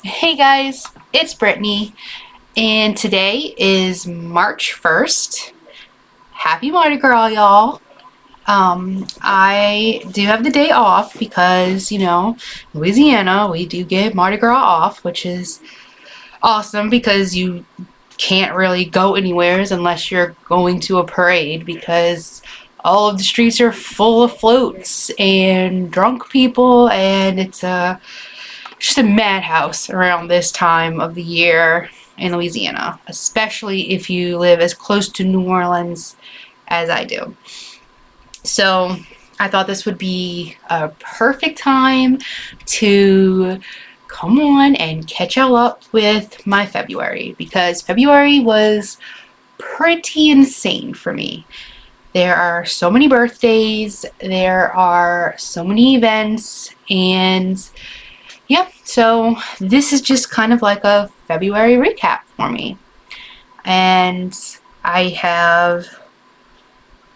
Hey guys, it's Brittany, and today is March 1st. Happy Mardi Gras, y'all. I do have the day off because, Louisiana, we do get Mardi Gras off, which is awesome because you can't really go anywhere unless you're going to a parade because all of the streets are full of floats and drunk people, and it's just a madhouse around this time of the year in Louisiana, especially if you live as close to New Orleans as I do. So I thought this would be a perfect time to come on and catch y'all up with my February, because February was pretty insane for me. There are so many birthdays, there are so many events, and yep, so this is just kind of like a February recap for me. And I have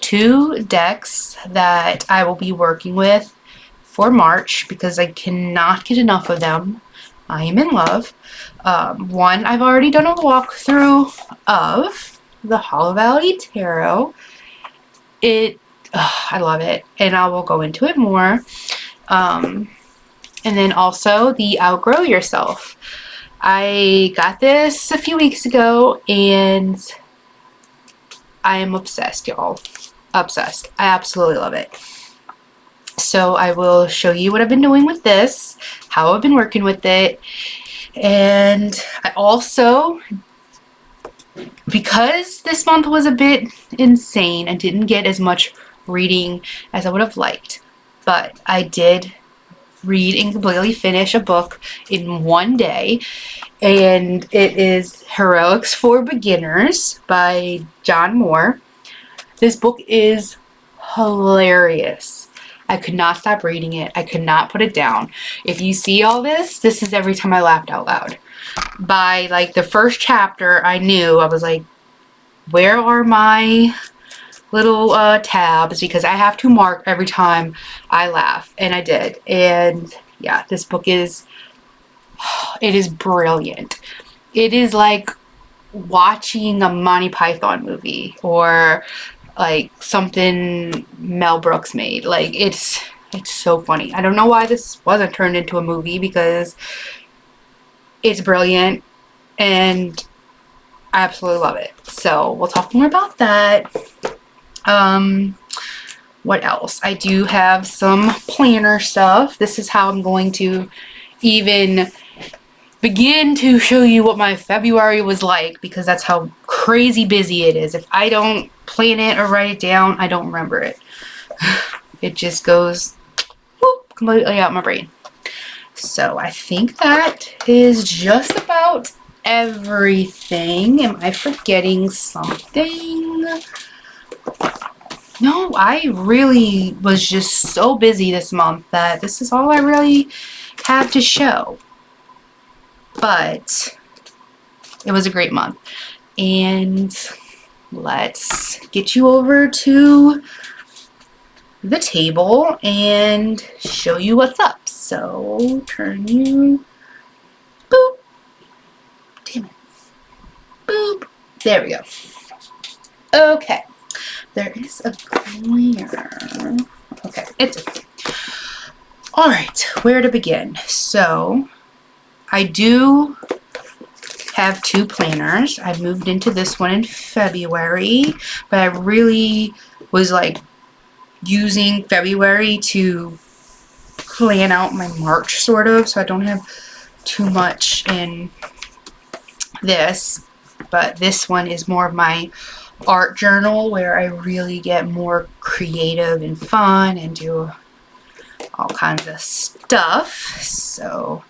two decks that I will be working with for March because I cannot get enough of them. I am in love. One I've already done a walkthrough of, the Hollow Valley Tarot. I love it, and I will go into it more. And then also the Outgrow Yourself. I got this a few weeks ago and I am obsessed, y'all. Obsessed. I absolutely love it. So I will show you what I've been doing with this, how I've been working with it, and I also, because this month was a bit insane, I didn't get as much reading as I would have liked, but I did read and completely finish a book in one day, and it is Heroics for Beginners by John Moore. This book is hilarious. I could not stop reading it. I could not put it down. If you see all this is every time I laughed out loud. By like the first chapter, I knew, I was like, where are my little tabs, because I have to mark every time I laugh, and I did. And yeah, this book is, it is brilliant. It is like watching a Monty Python movie or like something Mel Brooks made. Like it's so funny. I don't know why this wasn't turned into a movie because it's brilliant and I absolutely love it. So we'll talk more about that. What else? I do have some planner stuff. This is how I'm going to even begin to show you what my February was like, because that's how crazy busy it is. If I don't plan it or write it down, I don't remember it. It just goes whoop, completely out my brain. So I think that is just about everything. Am I forgetting something? No, I really was just so busy this month that this is all I really have to show. But it was a great month. And let's get you over to the table and show you what's up. So turn you, boop, damn it, boop, there we go. Okay, there is a Clair. Okay, it's okay. Alright, where to begin? So I do have two planners. I moved into this one in February, but I really was like using February to plan out my March sort of, so I don't have too much in this. But this one is more of my art journal where I really get more creative and fun and do all kinds of stuff. So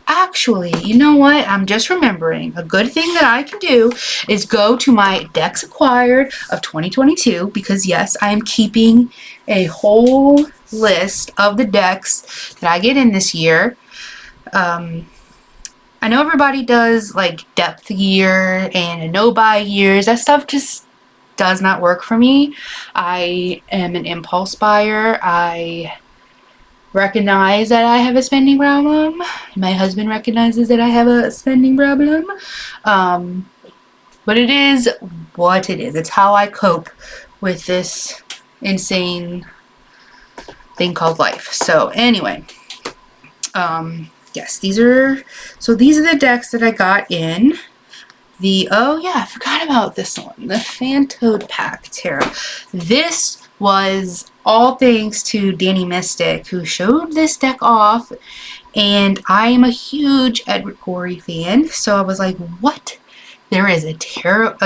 actually, you know what? I'm just remembering a good thing that I can do is go to my decks acquired of 2022, because yes, I am keeping a whole list of the decks that I get in this year. I know everybody does like depth year and no-buy years. That stuff just does not work for me. I am an impulse buyer. I recognize that I have a spending problem. My husband recognizes that I have a spending problem. But it is what it is. It's how I cope with this insane thing called life. So anyway, yes, these are the decks that I got in. Oh yeah, I forgot about this one. The Fantod pack tarot. This was all thanks to Danny Mystic, who showed this deck off, and I am a huge Edward Gorey fan, so I was like, what? There is a tarot,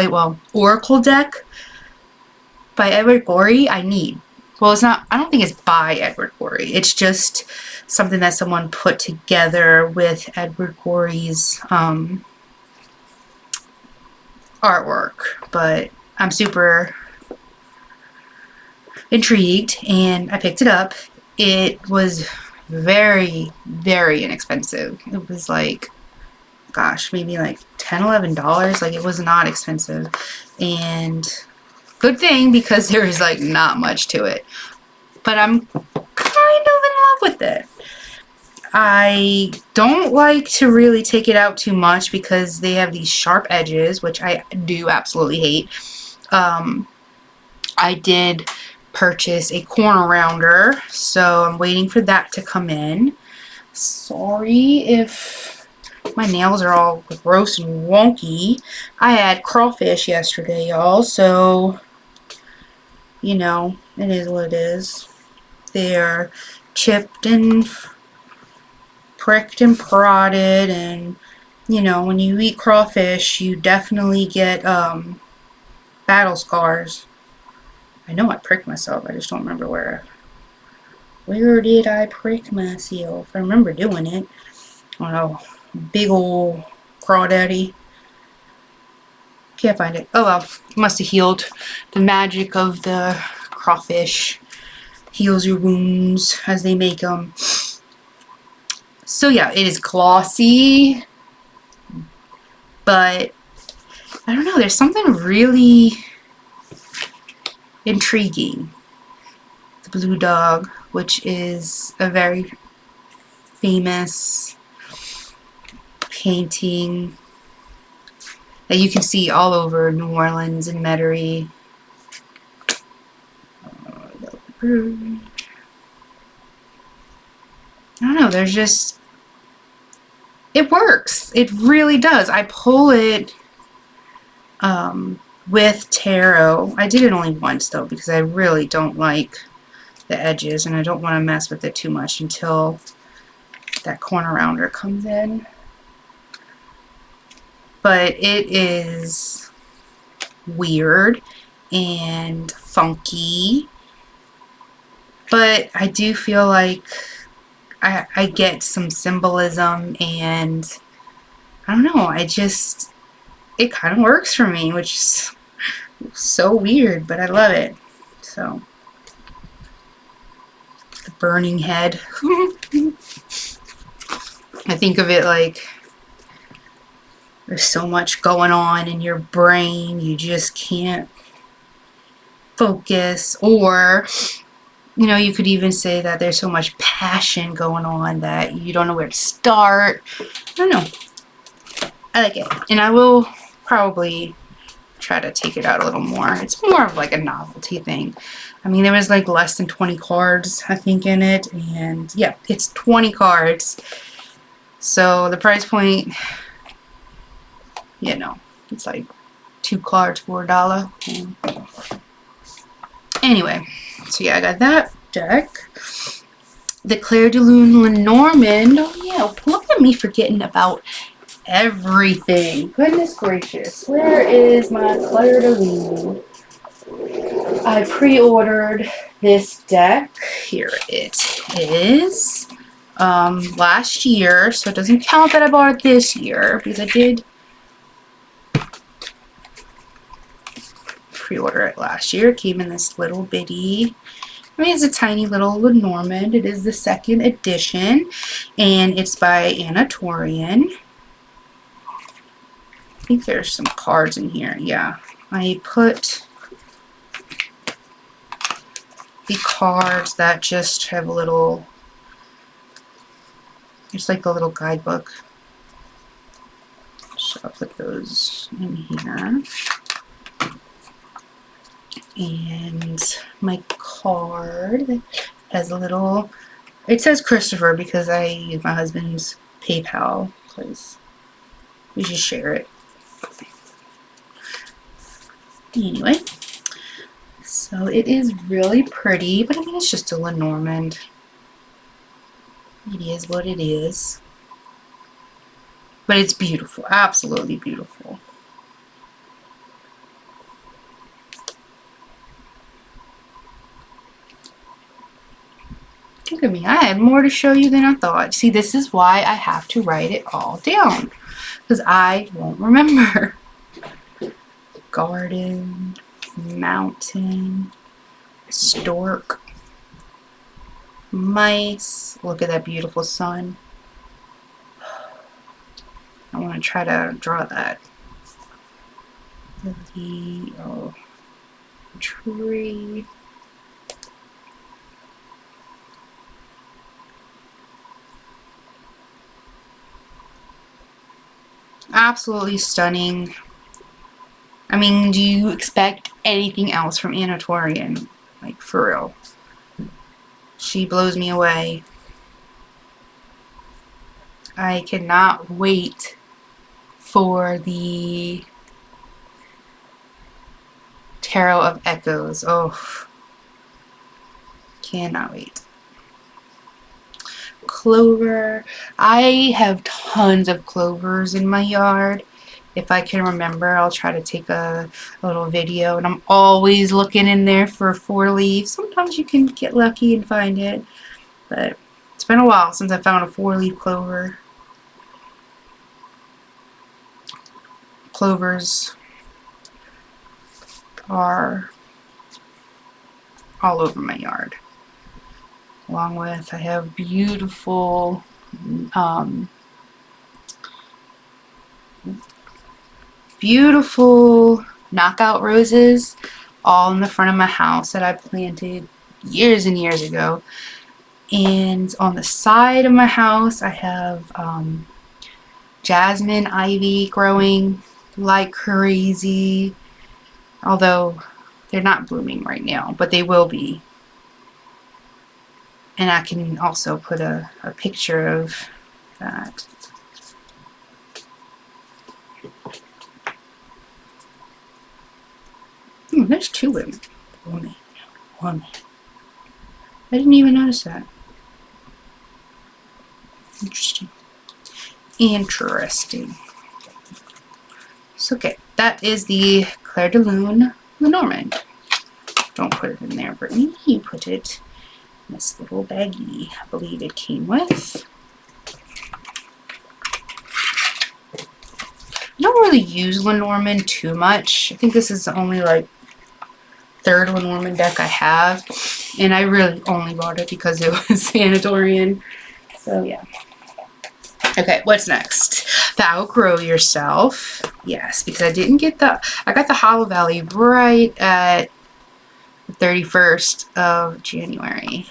Oracle deck by Edward Gorey I need. Well, it's not, I don't think it's by Edward Gorey. It's just something that someone put together with Edward Gorey's artwork. But I'm super intrigued, and I picked it up. It was very, very inexpensive. It was like, gosh, maybe like $10–11. Like, it was not expensive. And good thing, because there is like not much to it. But I'm kind of in love with it. I don't like to really take it out too much because they have these sharp edges, which I do absolutely hate. I did purchase a corner rounder, so I'm waiting for that to come in. Sorry if my nails are all gross and wonky. I had crawfish yesterday, y'all, so, you know, it is what it is. They're chipped and pricked and prodded, and, you know, when you eat crawfish, you definitely get battle scars. I know I pricked myself, I just don't remember where. Where did I prick myself? I remember doing it. Oh no, big ol' crawdaddy. Can't find it. Oh well, must have healed. The magic of the crawfish heals your wounds as they make them. So yeah, it is glossy, but I don't know, there's something really intriguing. The Blue Dog, which is a very famous painting that you can see all over New Orleans and Metairie. I don't know, there's just, it works. It really does. I pull it with tarot. I did it only once though, because I really don't like the edges and I don't want to mess with it too much until that corner rounder comes in. But it is weird and funky, but I do feel like I get some symbolism, and I don't know, it kind of works for me, which is so weird, but I love it. So, the burning head. I think of it like there's so much going on in your brain, you just can't focus. Or, you know, you could even say that there's so much passion going on that you don't know where to start. I don't know. I like it. And I will probably try to take it out a little more. It's more of like a novelty thing. I mean, there was like less than 20 cards, I think, in it. And yeah, it's 20 cards. So the price point, you know, it's like 2 cards for $1. Anyway, so yeah, I got that deck. The Clair de Lune Lenormand. Oh yeah, look at me forgetting about everything. Goodness gracious. Where is my Clair de Lune? I pre-ordered this deck. Here it is. Last year, so it doesn't count that I bought it this year, because I did pre-order it last year. It came in this little bitty, I mean, it's a tiny little Lenormand. It is the 2nd edition, and it's by Touran. I think there's some cards in here. Yeah, I put the cards that just have a little It's like a little guidebook. So I'll put those in here. And my card has a little, it says Christopher because I use my husband's PayPal because we should share it. Anyway, so it is really pretty, but I mean it's just a Lenormand. It is what it is. But it's beautiful, absolutely beautiful. Look at me, I had more to show you than I thought. See, this is why I have to write it all down, because I won't remember. Garden, mountain, stork, mice. Look at that beautiful sun. I want to try to draw that. The tree. Absolutely stunning. I mean, do you expect anything else from Touran? Like, for real. She blows me away. I cannot wait for the Tarot of Echoes. Oh, cannot wait. Clover. I have tons of clovers in my yard. If I can remember, I'll try to take a little video. And I'm always looking in there for a 4-leaf. Sometimes you can get lucky and find it. But it's been a while since I found a 4-leaf clover. Clovers are all over my yard. Along with, I have beautiful beautiful knockout roses all in the front of my house that I planted years and years ago. And on the side of my house I have jasmine ivy growing like crazy, although they're not blooming right now, but they will be. And I can also put a picture of that. There's 2 women. Woman. I didn't even notice that. Interesting. Interesting. So, okay, that is the Clair de Lune Lenormand. Don't put it in there, Brittany. You put it in this little baggie I believe it came with. I don't really use Lenormand too much. I think this is the only like 3rd Lenormand deck I have, and I really only bought it because it was Touran. So yeah. Okay, what's next? The Outgrow Yourself. Yes, because I didn't get I got the Hollow Valley right at the 31st of January.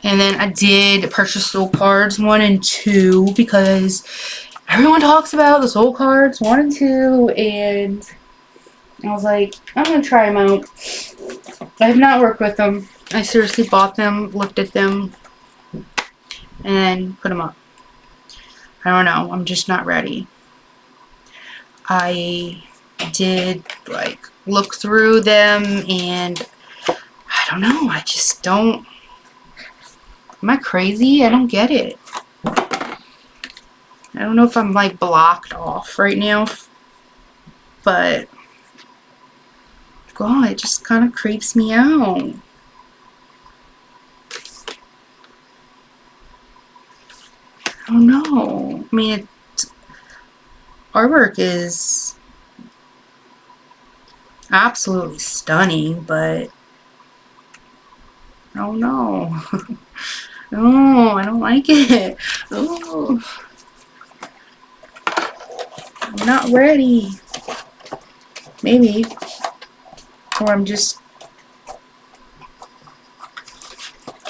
And then I did purchase Soul Cards 1 and 2 because everyone talks about the Soul Cards 1 and 2, and I was like, I'm going to try them out. I have not worked with them. I seriously bought them, looked at them, and then put them up. I don't know. I'm just not ready. I did like look through them, and I don't know. I just don't. Am I crazy? I don't get it. I don't know if I'm like blocked off right now, but God, it just kind of creeps me out. I don't know. I mean, artwork is absolutely stunning, but I don't know. No, I don't like it. Oh, I'm not ready. Maybe. Or I'm just...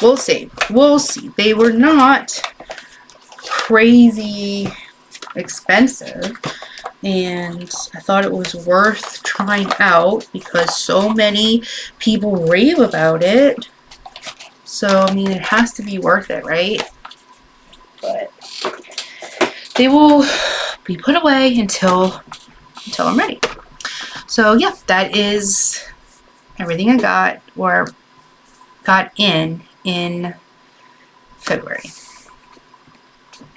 We'll see. We'll see. They were not crazy expensive, and I thought it was worth trying out because so many people rave about it. So, I mean, it has to be worth it, right? But they will be put away until I'm ready. So, yeah, that is everything I got or got in February.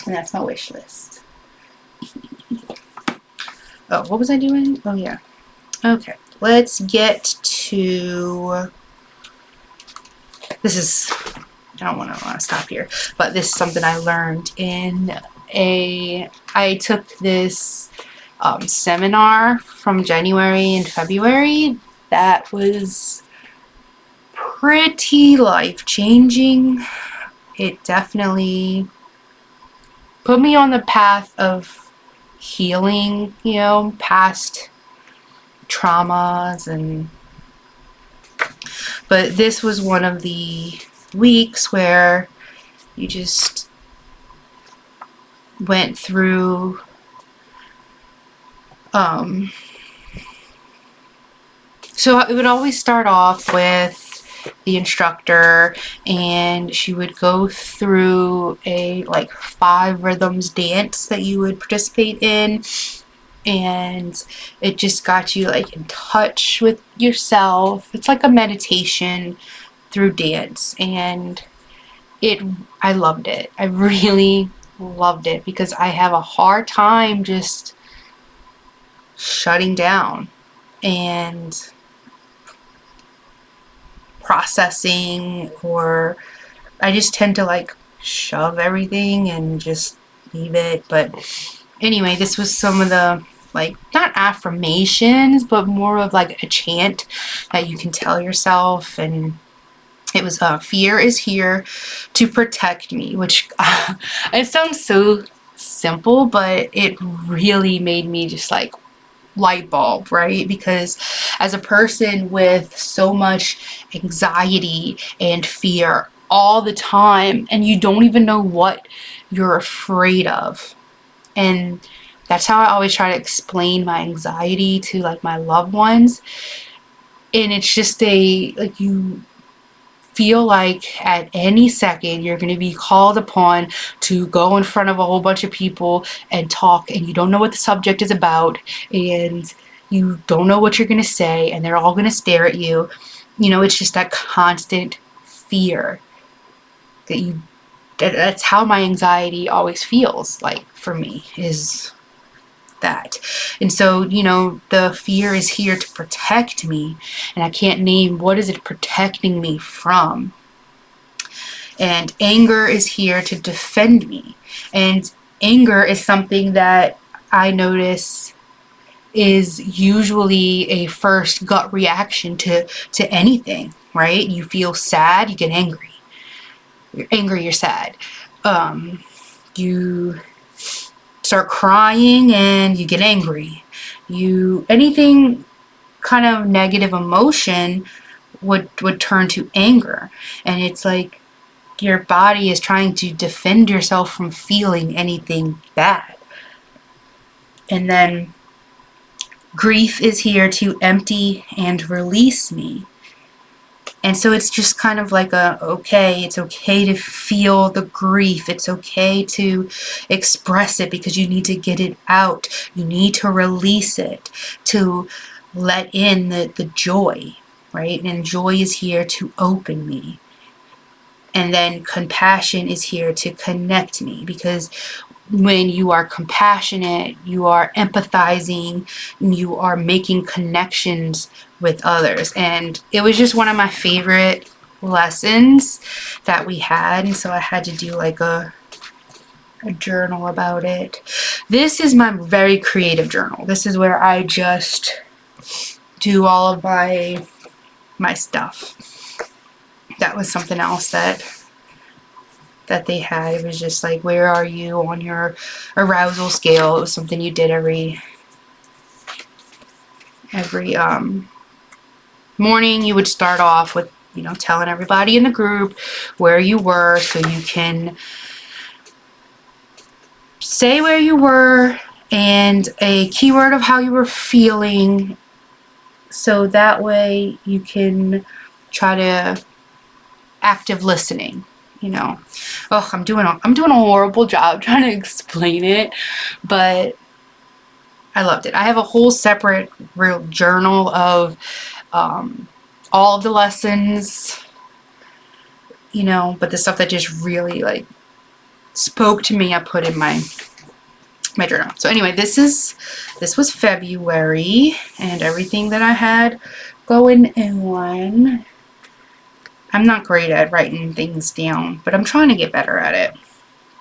And that's my wish list. Oh, what was I doing? Oh, yeah. Okay, let's get to... This is... I don't want to stop here, but this is something I learned in I took this seminar from January and February that was pretty life-changing. It definitely put me on the path of healing, you know, past traumas, but this was one of the weeks where you just went through so it would always start off with the instructor, and she would go through a like 5 rhythms dance that you would participate in, and it just got you like in touch with yourself. It's like a meditation through dance, and I loved it. I really loved it because I have a hard time just shutting down and processing, or I just tend to like shove everything and just leave it. But anyway, this was some of the like not affirmations, but more of like a chant that you can tell yourself, and it was fear is here to protect me, which it sounds so simple, but it really made me just like light bulb, right? Because as a person with so much anxiety and fear all the time, and you don't even know what you're afraid of, and that's how I always try to explain my anxiety to like my loved ones, and it's just like you feel like at any second you're going to be called upon to go in front of a whole bunch of people and talk, and you don't know what the subject is about, and you don't know what you're going to say, and they're all going to stare at you. You know, it's just that constant fear that's how my anxiety always feels like for me, is that. And so, you know, the fear is here to protect me, and I can't name what is it protecting me from. And anger is here to defend me. And anger is something that I notice is usually a first gut reaction to anything, right? You feel sad, you get angry. You're angry, you're sad. You start crying and you get angry. Anything kind of negative emotion would turn to anger. And it's like your body is trying to defend yourself from feeling anything bad. And then grief is here to empty and release me. And so it's just kind of like it's okay to feel the grief. It's okay to express it because you need to get it out. You need to release it, to let in the joy, right? And joy is here to open me. And then compassion is here to connect me, because when you are compassionate, you are empathizing, you are making connections with others. And it was just one of my favorite lessons that we had, and so I had to do like a journal about it. This is my very creative journal. This is where I just do all of my stuff. That was something else that they had. It was just like, where are you on your arousal scale? It was something you did every morning. You would start off with, you know, telling everybody in the group where you were, so you can say where you were and a keyword of how you were feeling, so that way you can try to active listening, you know. Oh, I'm doing a horrible job trying to explain it, but I loved it. I have a whole separate real journal of all of the lessons, you know, but the stuff that just really like spoke to me, I put in my journal. So anyway, this was February, and everything that I had going on. I'm not great at writing things down, but I'm trying to get better at it.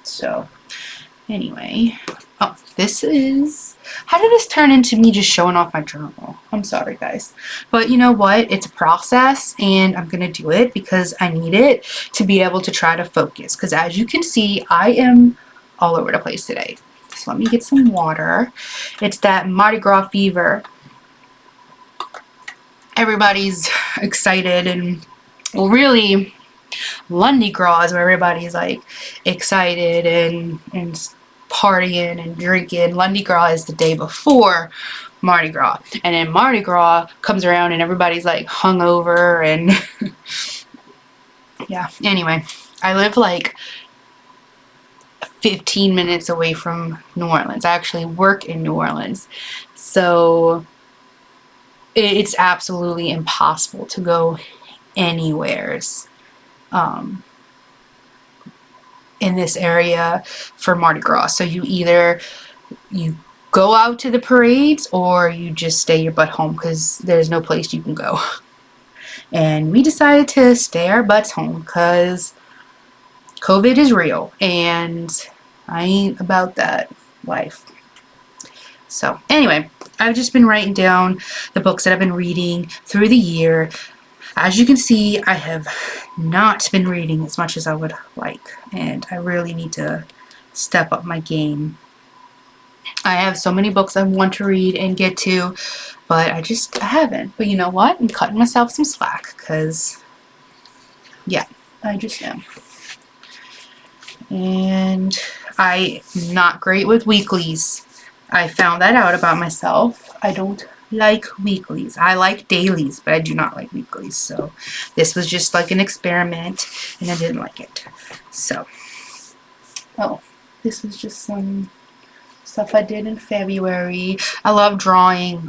So anyway, oh, how did this turn into me just showing off my journal? I'm sorry, guys. But you know what? It's a process, and I'm going to do it because I need it to be able to try to focus. Because as you can see, I am all over the place today. So let me get some water. It's that Mardi Gras fever. Everybody's excited, and well, really, Lundi Gras is where everybody's like excited and partying and drinking. Lundi Gras is the day before Mardi Gras, and then Mardi Gras comes around and everybody's like hungover and yeah. Anyway, I live like 15 minutes away from New Orleans. I actually work in New Orleans, so it's absolutely impossible to go anywheres in this area for Mardi Gras. So you go out to the parades or you just stay your butt home because there's no place you can go. And we decided to stay our butts home because COVID is real and I ain't about that life. So anyway, I've just been writing down the books that I've been reading through the year. As you can see, I have not been reading as much as I would like, and I really need to step up my game. I have so many books I want to read and get to, but I haven't. But you know what? I'm cutting myself some slack because, yeah, I just am. And I'm not great with weeklies. I found that out about myself. I don't like weeklies. I like dailies, but I do not like weeklies. So this was just like an experiment, and I didn't like it. So, oh, this was just some stuff I did in February. I love drawing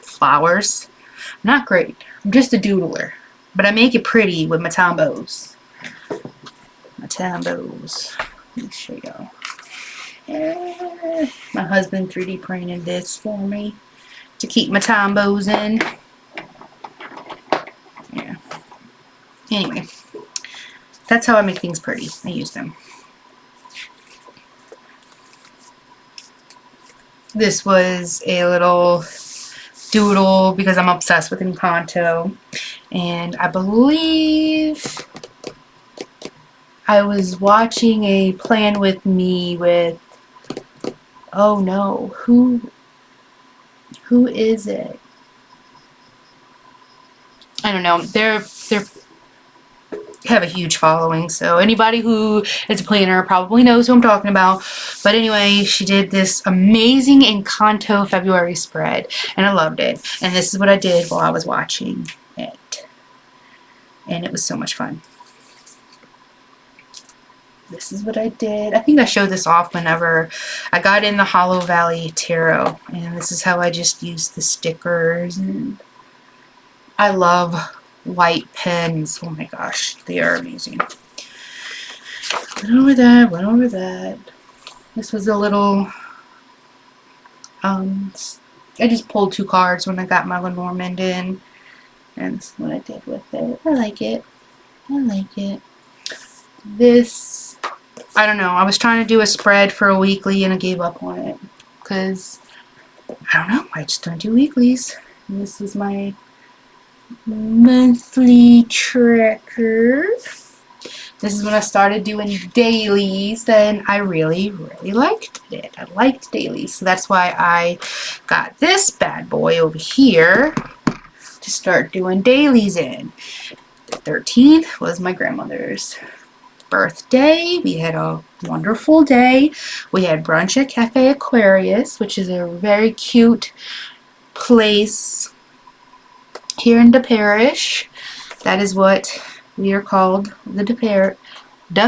flowers. I'm not great. I'm just a doodler, but I make it pretty with my tombos. Let me show y'all. My husband 3D printed this for me to keep my tombos in. Yeah. Anyway, that's how I make things pretty. I use them. This was a little doodle because I'm obsessed with Encanto, and I believe I was watching a Plan With Me with, oh no, who is it? I don't know. They're have a huge following, so anybody who is a planner probably knows who I'm talking about. But anyway, she did this amazing Encanto February spread, and I loved it. And this is what I did while I was watching it, and it was so much fun. This is what I did. I think I showed this off whenever I got in the Hollow Valley Tarot, and this is how I just used the stickers. And I love white pens. Oh my gosh, they are amazing. Went over that. This was a little, I just pulled 2 cards when I got my Lenormand in, and this is what I did with it. I like it. This, I don't know, I was trying to do a spread for a weekly and I gave up on it because, I don't know, I just don't do weeklies. And this is my monthly tracker. This is when I started doing dailies, and I really liked it. I liked dailies, so that's why I got this bad boy over here to start doing dailies in. The 13th was my grandmother's birthday. We had a wonderful day. We had brunch at Cafe Aquarius, which is a very cute place here in the parish. That is what we are called, the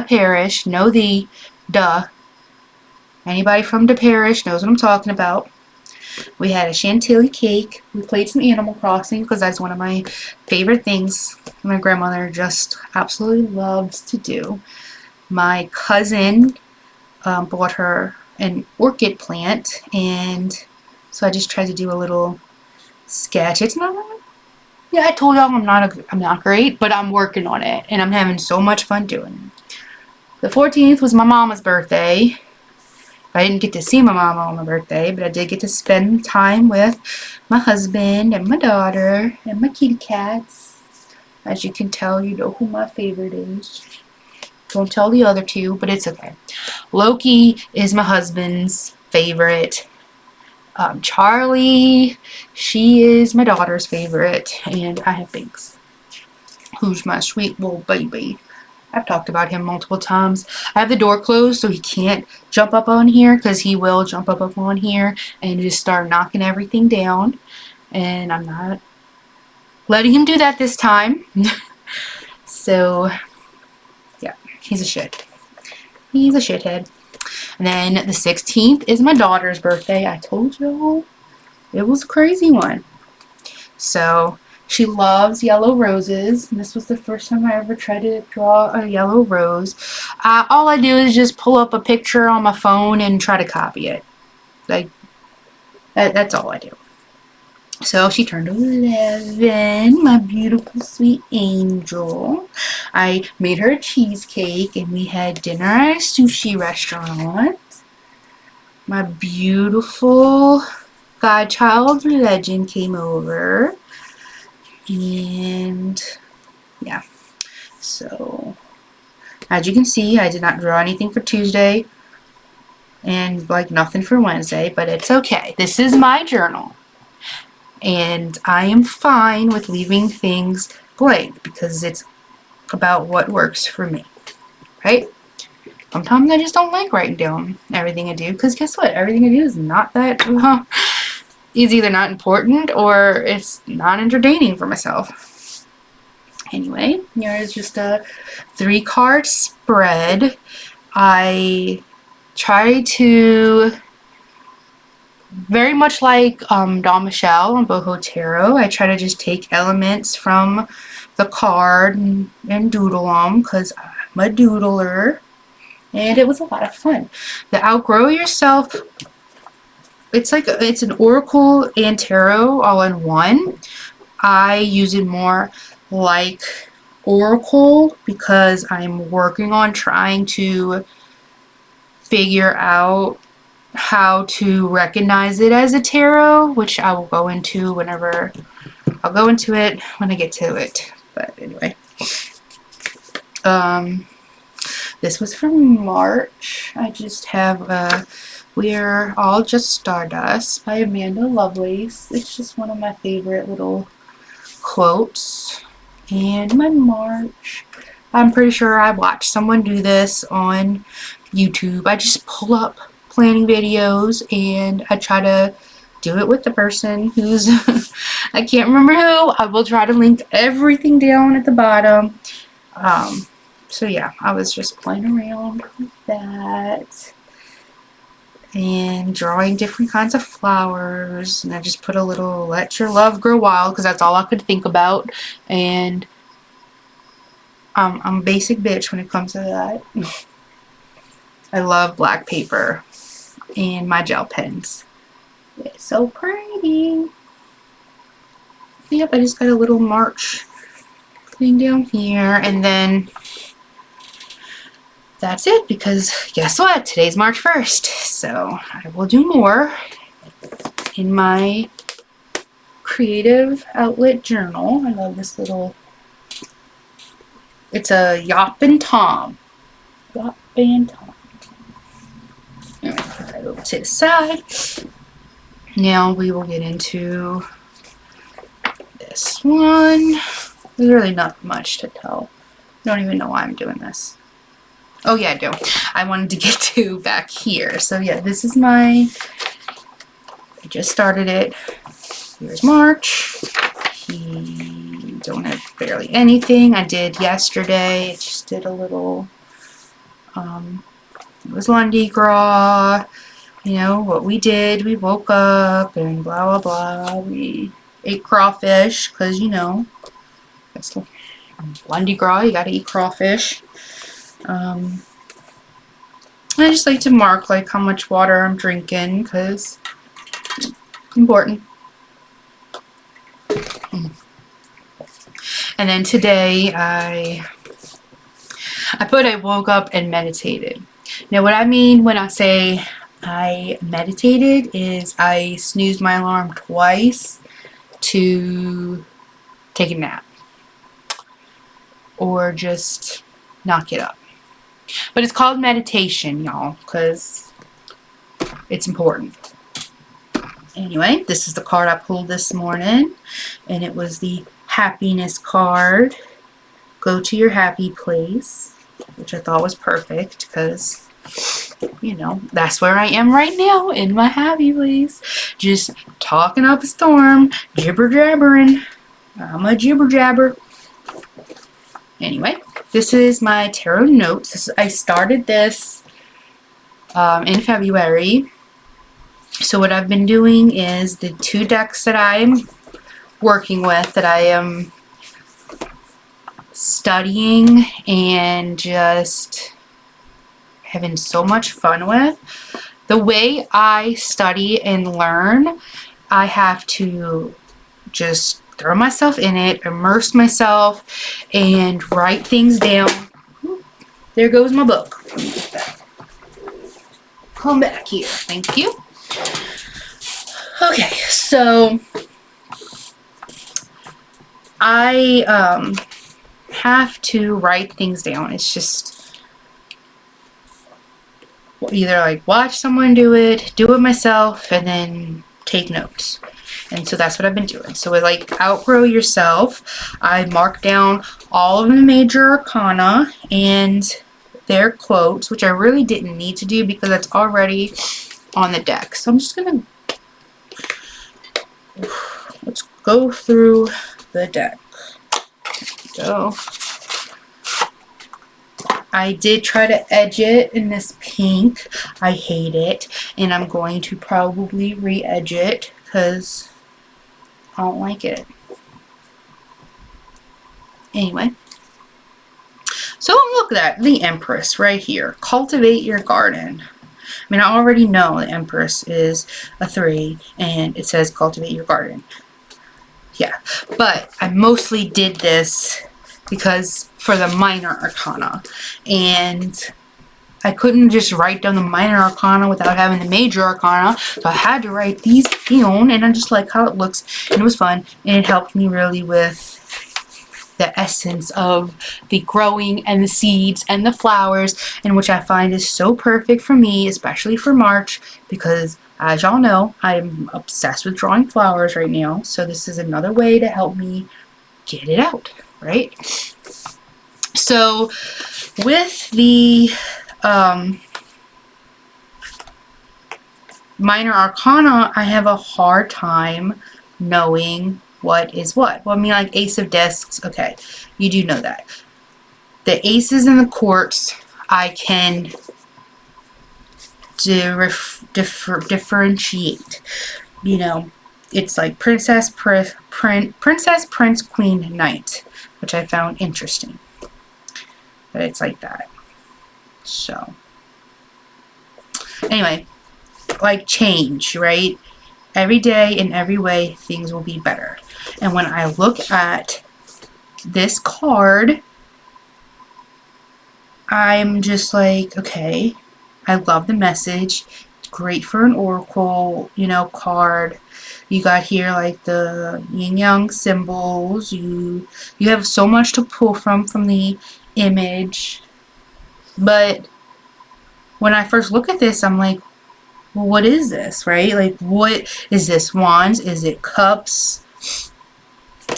parish. No, the duh. Anybody from the parish knows what I'm talking about. We had a chantilly cake. We played some Animal Crossing because that's one of my favorite things my grandmother just absolutely loves to do. My cousin bought her an orchid plant, and so I just tried to do a little sketch. It's not, yeah, I told y'all I'm not great, but I'm working on it, and I'm having so much fun doing it. The 14th was my mama's birthday. I didn't get to see my mama on my birthday, but I did get to spend time with my husband and my daughter and my kitty cats. As you can tell, you know who my favorite is. Don't tell the other two, but it's okay. Loki is my husband's favorite. Charlie, she is my daughter's favorite. And I have Binks, who's my sweet little baby. I've talked about him multiple times. I have the door closed so he can't jump up on here, because he will jump up on here and just start knocking everything down. And I'm not letting him do that this time. So, yeah, he's a shit. He's a shithead. And then the 16th is my daughter's birthday. I told y'all it was a crazy one. So, she loves yellow roses, and this was the first time I ever tried to draw a yellow rose. All I do is just pull up a picture on my phone and try to copy it. Like, that's all I do. So she turned 11, my beautiful sweet angel. I made her a cheesecake, and we had dinner at a sushi restaurant. My beautiful godchild Legend came over. And yeah, so as you can see, I did not draw anything for Tuesday and like nothing for Wednesday, but it's okay. This is my journal, and I am fine with leaving things blank because it's about what works for me, right? Sometimes I just don't like writing down everything I do, because guess what? Everything I do is not that is either not important or it's not entertaining for myself. Anyway, here is just a 3-card spread. I try to, very much like Don Michelle and Boho Tarot, I try to just take elements from the card and doodle them, because I'm a doodler, and it was a lot of fun. The Outgrow Yourself, it's an oracle and tarot all in one. I use it more like oracle because I'm working on trying to figure out how to recognize it as a tarot, which I will go into whenever I'll go into it when I get to it. But anyway, this was from March. I just have We're All Just Stardust by Amanda Lovelace. It's just one of my favorite little quotes. And my March, I'm pretty sure I watched someone do this on YouTube. I just pull up planning videos and I try to do it with the person who's I can't remember who. I will try to link everything down at the bottom. So yeah, I was just playing around with that and drawing different kinds of flowers, and I just put a little "Let Your Love Grow Wild" because that's all I could think about, and I'm a basic bitch when it comes to that. I love black paper and my gel pens. It's so pretty. Yep, I just got a little March thing down here, and then that's it, because guess what? Today's March 1st, so I will do more in my creative outlet journal. I love this little, it's a Yop and Tom. Yop and Tom. Alright, put that over to the side. Now we will get into this one. There's really not much to tell. I don't even know why I'm doing this. Oh yeah, I do. I wanted to get to back here. So yeah, this is my, I just started it. Here's March. He don't have barely anything. I did yesterday. I just did a little, it was Lundi Gras. You know, what we did, we woke up and blah, blah, blah. We ate crawfish because, you know, that's Lundi Gras, you gotta eat crawfish. I just like to mark, like, how much water I'm drinking because it's important. And then today, I woke up and meditated. Now, what I mean when I say I meditated is I snoozed my alarm twice to take a nap or just not get up. But it's called meditation, y'all, because it's important. Anyway, this is the card I pulled this morning, and it was the happiness card. Go to your happy place, which I thought was perfect because, you know, that's where I am right now, in my happy place. Just talking up a storm, jibber jabbering. I'm a jibber jabber. Anyway, this is my tarot notes. I started this in February. So what I've been doing is the 2 decks that I'm working with, that I am studying and just having so much fun with. The way I study and learn, I have to just throw myself in it, immerse myself, and write things down. There goes my book. Let me get that. Come back here. Thank you. Okay, so I have to write things down. It's just either like watch someone do it myself, and then take notes. And so that's what I've been doing. So with like Outgrow Yourself, I mark down all of the major arcana and their quotes, which I really didn't need to do because that's already on the deck. So I'm just gonna, let's go through the deck. So I did try to edge it in this pink. I hate it, and I'm going to probably re-edge it because I don't like it. Anyway, so look at that, the Empress right here. Cultivate your garden. I mean, I already know the Empress is a 3, and it says cultivate your garden. Yeah, but I mostly did this because for the minor arcana, and I couldn't just write down the minor arcana without having the major arcana, so I had to write these down, and I just like how it looks, and it was fun, and it helped me really with the essence of the growing and the seeds and the flowers, and which I find is so perfect for me, especially for March, because as y'all know, I'm obsessed with drawing flowers right now, so this is another way to help me get it out, right? So with the minor arcana, I have a hard time knowing what is what. Well, I mean, like Ace of Discs, okay, you do know that. The aces and the courts, I can differentiate. You know, it's like Princess, Prince, Queen, Knight, which I found interesting. But it's like that. So, anyway, like change, right? Every day in every way, things will be better. And when I look at this card, I'm just like, okay, I love the message. It's great for an oracle, you know, card. You got here like the yin yang symbols. You have so much to pull from the image. But when I first look at this, I'm like, well, what is this, right? Like, what is this? Wands? Is it cups?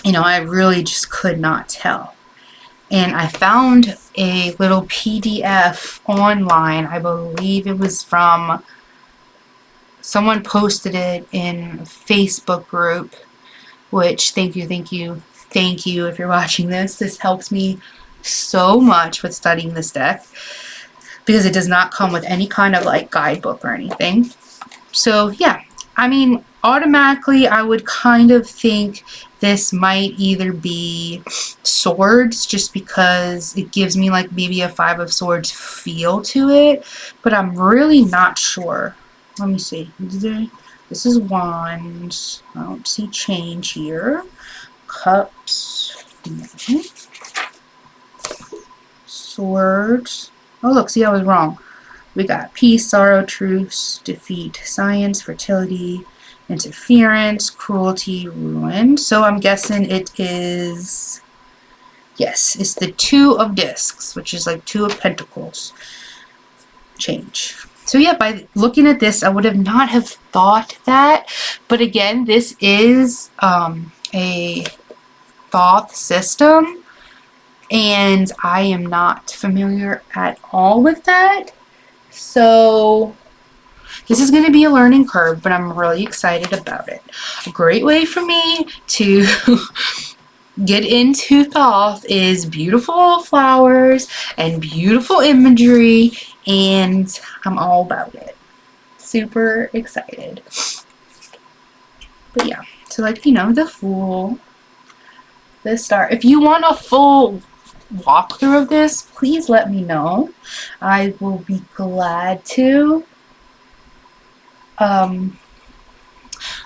You know, I really just could not tell. And I found a little PDF online. I believe it was from someone posted it in a Facebook group, which thank you if you're watching this. This helps me so much with studying this deck because it does not come with any kind of like guidebook or anything. So yeah, I mean, automatically I would kind of think this might either be swords, just because it gives me like maybe a 5 of swords feel to it, but I'm really not sure. Let me see. This is wands. I don't see change here. Cups. No. Swords. Oh look, see, I was wrong. We got peace, sorrow, truce, defeat, science, fertility, interference, cruelty, ruin. So I'm guessing it is, yes, it's the 2 of discs, which is like 2 of pentacles. Change. So yeah, by looking at this, I would have not have thought that. But again, this is a Thoth system, and I am not familiar at all with that. So this is going to be a learning curve, but I'm really excited about it. A great way for me to get into Thoth is beautiful flowers and beautiful imagery, and I'm all about it. Super excited. But yeah, so like, you know, the Fool, the Star. If you want a full walkthrough of this, please let me know. I will be glad to.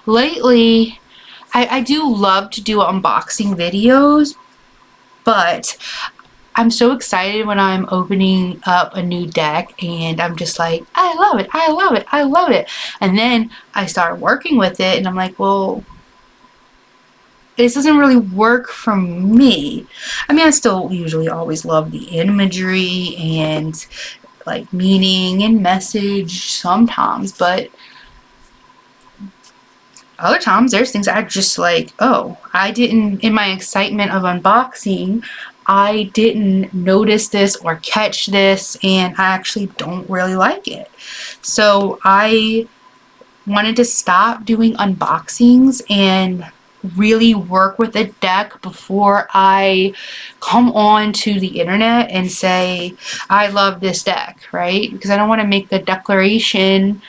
Lately, I do love to do unboxing videos, but I'm so excited when I'm opening up a new deck and I'm just like, I love it, I love it, I love it. And then I start working with it and I'm like, well, this doesn't really work for me. I mean, I still usually always love the imagery and like meaning and message sometimes, but other times there's things I just like, oh, I didn't, in my excitement of unboxing, I didn't notice this or catch this, and I actually don't really like it. So I wanted to stop doing unboxings and really work with a deck before I come on to the internet and say, I love this deck, right? Because I don't want to make the declaration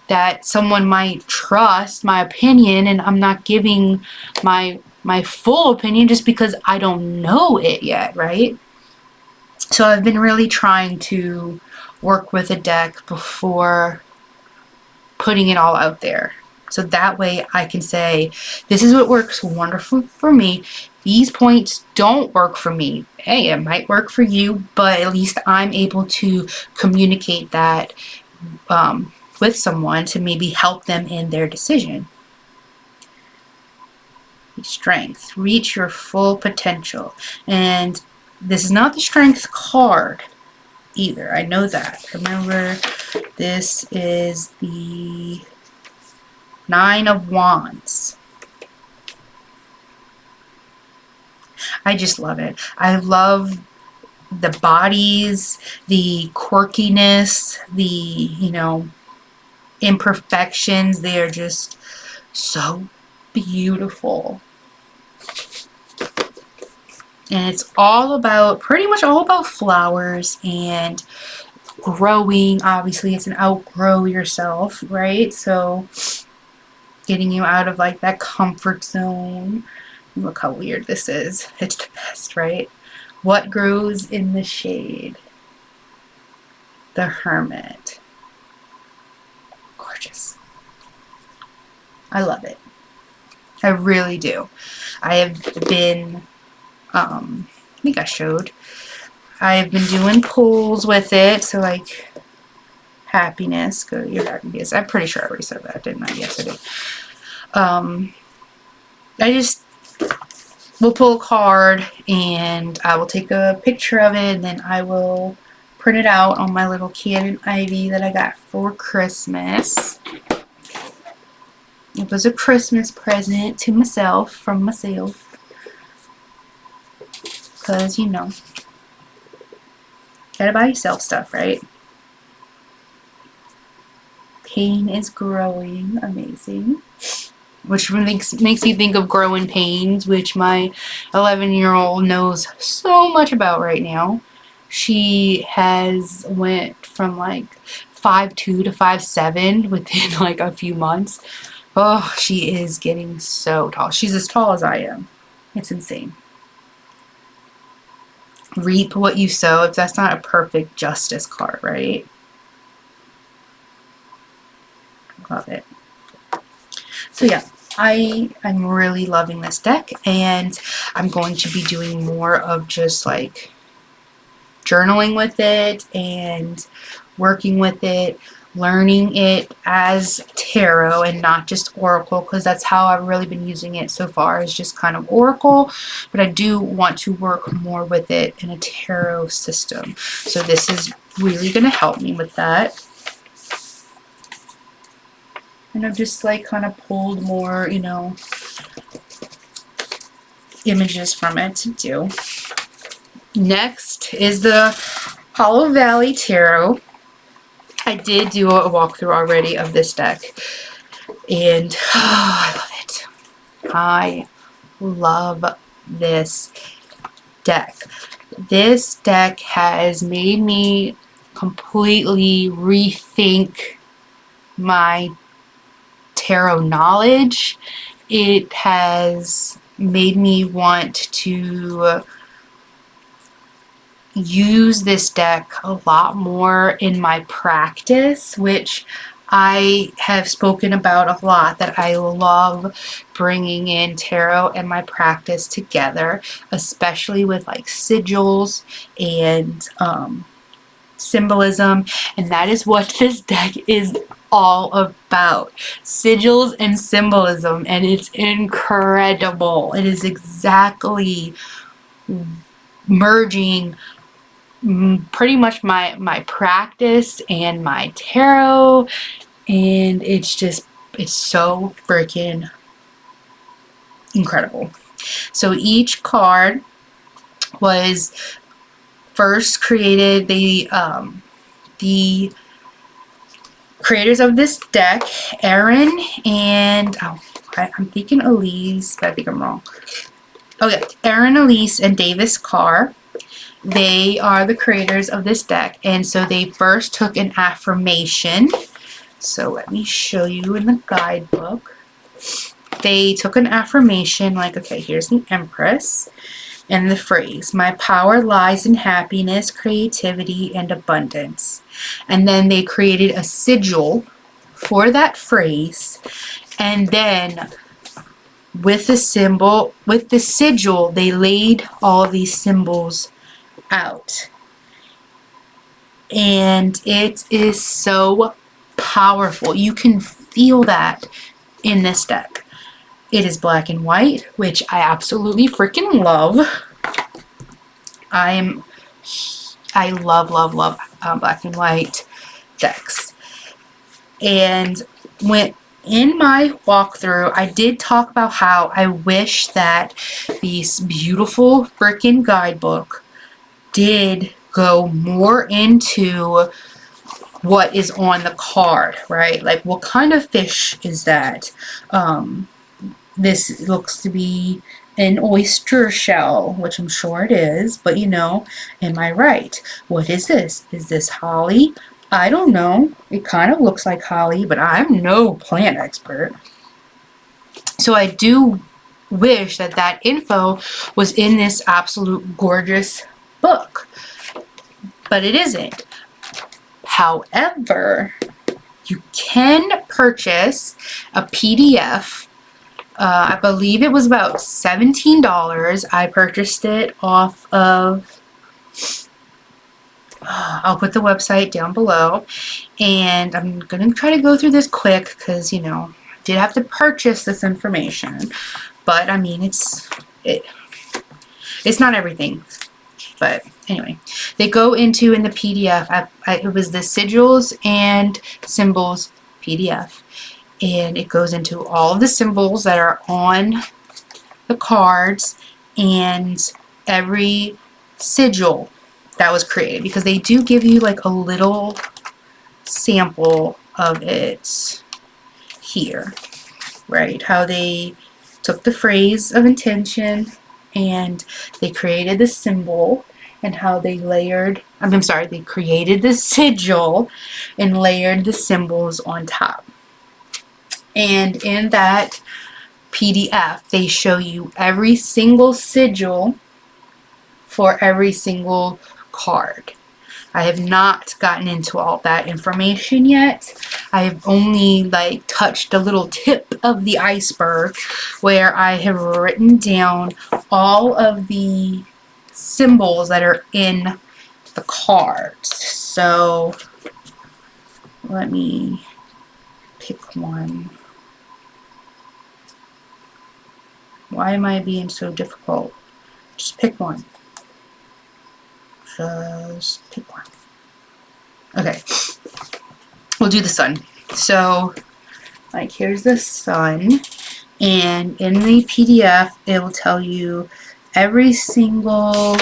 that someone might trust my opinion, and I'm not giving my full opinion just because I don't know it yet, right? So I've been really trying to work with a deck before putting it all out there. So that way I can say, this is what works wonderful for me. These points don't work for me. Hey, it might work for you, but at least I'm able to communicate that with someone to maybe help them in their decision. Strength. Reach your full potential. And this is not the strength card either. I know that. Remember, this is the 9 of Wands. I just love it. I love the bodies, the quirkiness, the, you know, imperfections. They are just so beautiful. And it's all about, pretty much all about flowers and growing. Obviously, it's an outgrow yourself, right? So getting you out of like that comfort zone. Look how weird this is. It's the best, right? What grows in the shade? The Hermit. Gorgeous. I love it. I really do. I have been, I think I showed, I've been doing pulls with it. So like happiness, go to your happiness. I'm pretty sure I already said that, didn't I? Yes, I did. I just will pull a card and I will take a picture of it, and then I will print it out on my little Canon Ivy that I got for Christmas. It was a Christmas present to myself, from myself. Because, you know, Gotta buy yourself stuff, right? Pain is growing. Amazing. Which makes me think of Growing Pains, which my 11-year-old knows so much about right now. She has went from like 5'2" to 5'7" within like a few months. Oh, she is getting so tall. She's as tall as I am. It's insane. Reap what you sow. If that's not a perfect justice card, right? Love it. So yeah, I'm really loving this deck, and I'm going to be doing more of just like journaling with it and working with it, learning it as tarot and not just oracle, because that's how I've really been using it so far, is just kind of oracle, but I do want to work more with it in a tarot system. So this is really going to help me with that. And I've just like kind of pulled more, you know, images from it to do. Next is the Hollow Valley Tarot. I did do a walkthrough already of this deck, and I love it. I love this deck. This deck has made me completely rethink my tarot knowledge. It has made me want to use this deck a lot more in my practice, which I have spoken about a lot, that I love bringing in tarot and my practice together, especially with like sigils and symbolism, and that is what this deck is all about. Sigils and symbolism, and it's incredible. It is exactly merging pretty much my practice and my tarot, and it's so freaking incredible. So each card was first created, the creators of this deck, Aaron and I'm thinking Elise, but I think I'm wrong. Okay, Aaron, Elise, and Davis Carr. They are the creators of this deck, and so they first took an affirmation. So let me show you in the guidebook. They took an affirmation like, okay, here's the Empress, and the phrase, "My power lies in happiness, creativity, and abundance." And then they created a sigil for that phrase, and then with the sigil, they laid all these symbols out, and it is so powerful. You can feel that in this deck. It is black and white, which I absolutely freaking love. I love black and white decks. And when in my walkthrough, I did talk about how I wish that this beautiful freaking guidebook did go more into what is on the card, right? Like, what kind of fish is that? This looks to be an oyster shell, which I'm sure it is, but you know, am I right? What is this? Is this holly? I don't know. It kind of looks like holly, but I'm no plant expert. So I do wish that that info was in this absolute gorgeous book, but it isn't. However, you can purchase a PDF. I believe it was about $17. I purchased it off of, I'll put the website down below, and I'm going to try to go through this quick because, you know, I did have to purchase this information, but I mean, it's not everything. But anyway, they go into in the PDF, it was the Sigils and Symbols PDF. And it goes into all of the symbols that are on the cards and every sigil that was created, because they do give you like a little sample of it here, right? How they took the phrase of intention and they created the symbol, and how they layered, I'm sorry, they created the sigil and layered the symbols on top. And in that PDF, they show you every single sigil for every single card. I have not gotten into all that information yet. I've only like touched a little tip of the iceberg, where I have written down all of the symbols that are in the cards. So let me pick one. Why am I being so difficult? Just pick one. Just pick one. Okay, we'll do the sun. So, like, here's the sun, and in the PDF, it will tell you every single.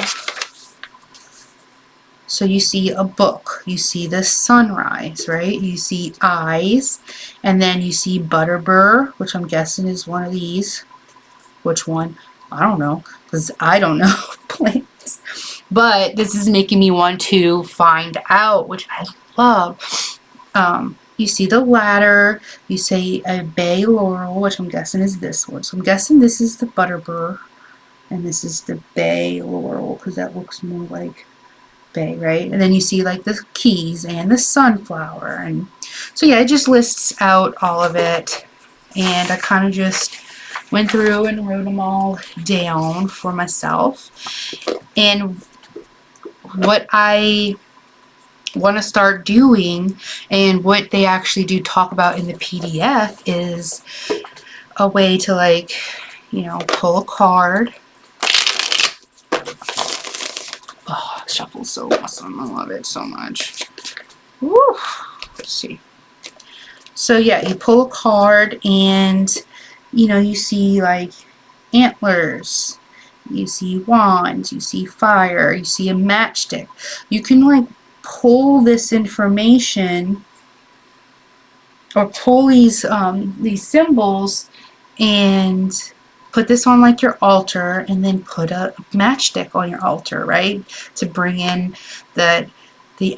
So you see a book, you see the sunrise, right? You see eyes, and then you see butterbur, which I'm guessing is one of these. Which one? I don't know, because I don't know plants. But this is making me want to find out, which I love. You see the ladder, you see a bay laurel, which I'm guessing is this one. So I'm guessing this is the butterbur, and this is the bay laurel, because that looks more like bay, right? And then you see like the keys and the sunflower. And so yeah, it just lists out all of it. And I kind of just went through and wrote them all down for myself. And what I want to start doing, and what they actually do talk about in the PDF, is a way to, like, you know, pull a card. Oh, shuffle's so awesome. I love it so much. Woo! Let's see. So yeah, you pull a card, and you know, you see like antlers, you see wands, you see fire, you see a matchstick. You can like pull this information, or pull these symbols, and put this on like your altar, and then put a matchstick on your altar, right? To bring in the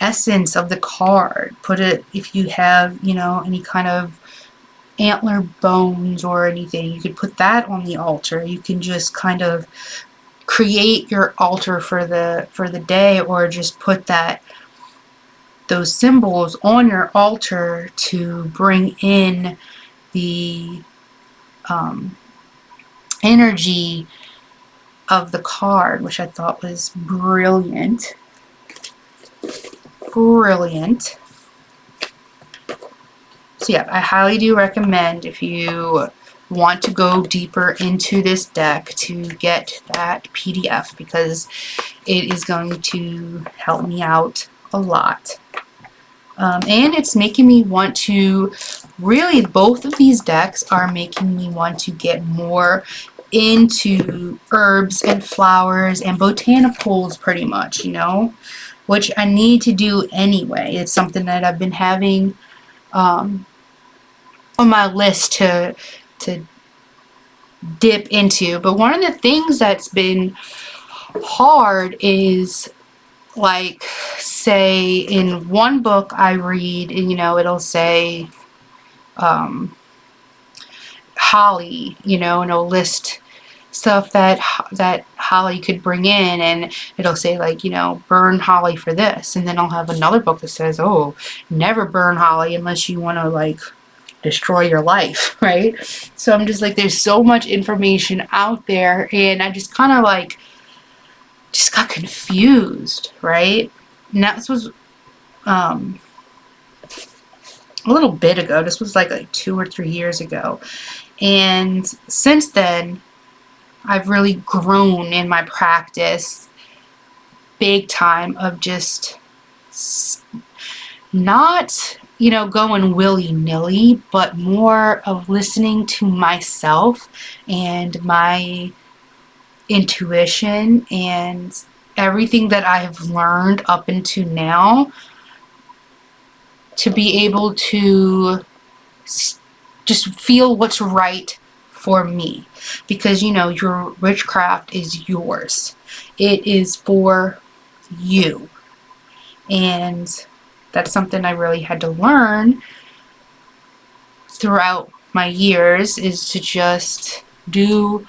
essence of the card. Put it, if you have, you know, any kind of antler bones or anything, you could put that on the altar. You can just kind of create your altar for the day, or just put those symbols on your altar to bring in the energy of the card, which I thought was brilliant. Brilliant. So yeah, I highly do recommend, if you want to go deeper into this deck, to get that PDF, because it is going to help me out a lot. And it's making me want to, really, both of these decks are making me want to get more into herbs and flowers and botanicals, pretty much, you know, which I need to do anyway. It's something that I've been having on my list to dip into. But one of the things that's been hard is, like, say in one book I read, you know, it'll say holly, you know, and it'll list stuff that holly could bring in, and it'll say, like, you know, burn holly for this. And then I'll have another book that says, oh, never burn holly unless you want to, like, destroy your life, right? So I'm just like, there's so much information out there, and I just kind of like just got confused, right? And that was a little bit ago. This was like 2 or 3 years ago. And since then, I've really grown in my practice big time of just not, you know, going willy-nilly, but more of listening to myself and my intuition, and everything that I have learned up until now to be able to just feel what's right for me. Because, you know, your witchcraft is yours. It is for you. And that's something I really had to learn throughout my years, is to just do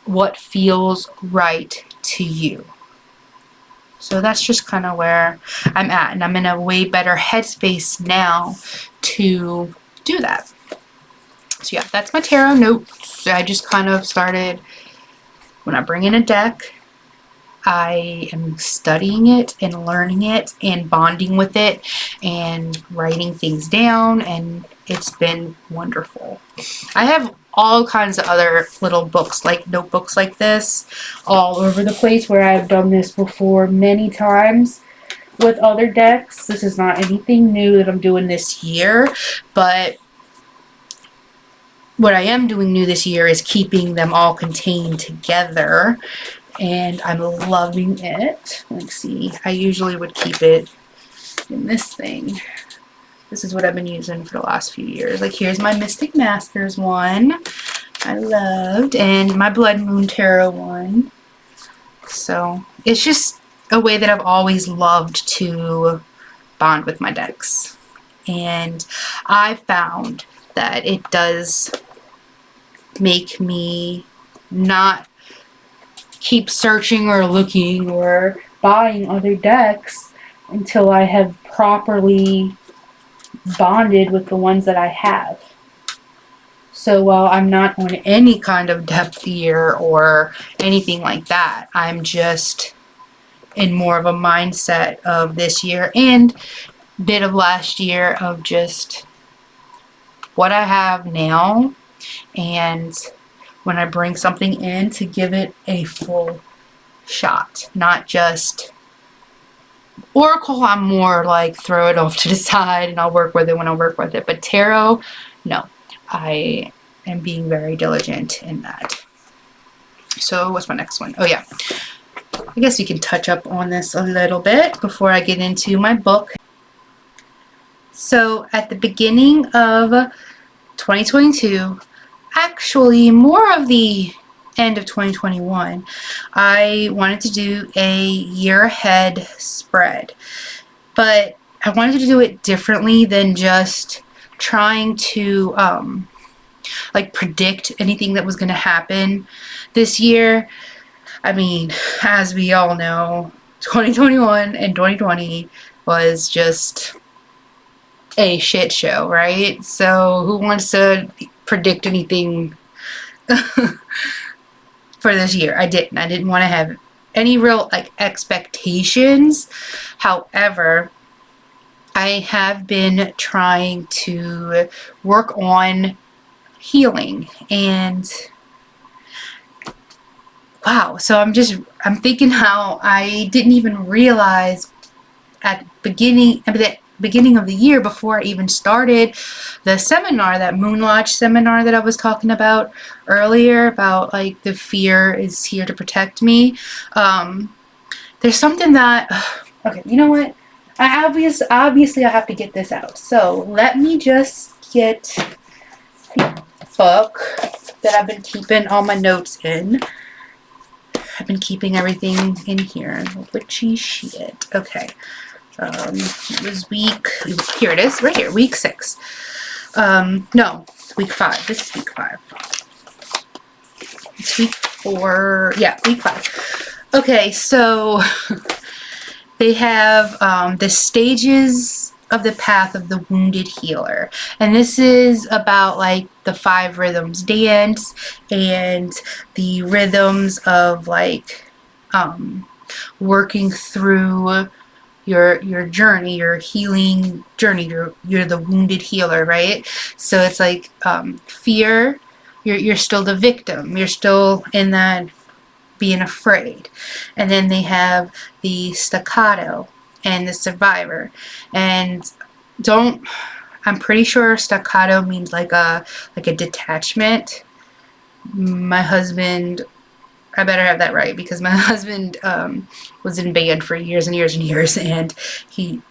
what feels right to you. So that's just kind of where I'm at, and I'm in a way better headspace now to do that. So yeah, that's my tarot notes. I just kind of started, when I bring in a deck, I am studying it and learning it and bonding with it and writing things down, and it's been wonderful. I have all kinds of other little books, like notebooks like this, all over the place, where I've done this before many times with other decks. This is not anything new that I'm doing this year, but what I am doing new this year is keeping them all contained together, and I'm loving it. Let's see, I usually would keep it in this thing. This is what I've been using for the last few years. Like, here's my Mystic Masters one I loved, and my Blood Moon Tarot one. So it's just a way that I've always loved to bond with my decks. And I found that it does make me not keep searching or looking or buying other decks until I have properly bonded with the ones that I have. So while I'm not on any kind of depth year or anything like that, I'm just in more of a mindset of this year and bit of last year of just what I have now, and when I bring something in, to give it a full shot, not just Oracle. I'm more like throw it off to the side and I'll work with it when I work with it. But tarot, no, I am being very diligent in that. So what's my next one? Oh yeah, I guess we can touch up on this a little bit before I get into my book. So at the beginning of 2022, actually more of the end of 2021, I wanted to do a year ahead spread, but I wanted to do it differently than just trying to like predict anything that was going to happen this year. I mean, as we all know, 2021 and 2020 was just a shit show, right? So who wants to predict anything for this year? I didn't want to have any real like expectations. However, I have been trying to work on healing, and wow, so I'm thinking how I didn't even realize at the beginning of the year, before I even started the seminar, that Moon Lodge seminar that I was talking about earlier, about like the fear is here to protect me. There's something that, okay, you know what? Obviously I have to get this out. So let me just get the book that I've been keeping all my notes in. I've been keeping everything in here. Witchy shit. Okay. It was here it is, right here, week 6. No, week 5. This is week 5. It's week 4. Yeah, week 5. Okay, so they have the stages of the path of the wounded healer, and this is about like the 5 rhythms dance and the rhythms of like working through your journey, your healing journey. You're the wounded healer, right? So it's like fear, you're still the victim, you're still in that being afraid. And then they have the staccato and the survivor. And I'm pretty sure staccato means like a detachment. My husband I better have that right, because my husband was in band for years and years and years, and he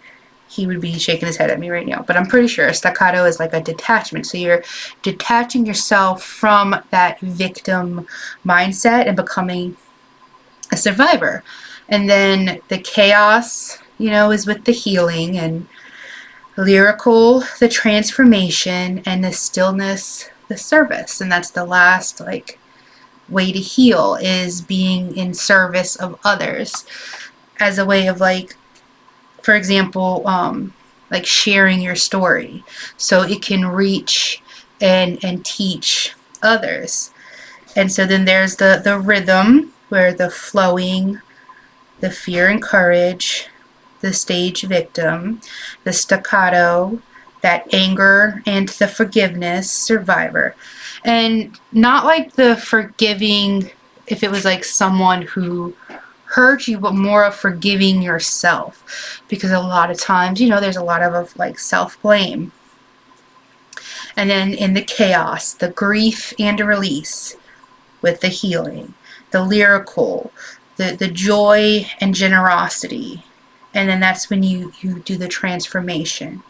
would be shaking his head at me right now. But I'm pretty sure staccato is like a detachment. So you're detaching yourself from that victim mindset and becoming a survivor. And then the chaos, you know, is with the healing, and lyrical, the transformation, and the stillness, the service. And that's the last, like, way to heal, is being in service of others as a way of, like, for example, like sharing your story so it can reach and teach others. And so then there's the rhythm, where the flowing, the fear and courage, the stage victim, the staccato, that anger, and the forgiveness, survivor. And not like the forgiving if it was like someone who hurt you, but more of forgiving yourself, because a lot of times, you know, there's a lot of like self-blame. And then in the chaos, the grief and release with the healing, the lyrical, the joy and generosity. And then that's when you do the transformation.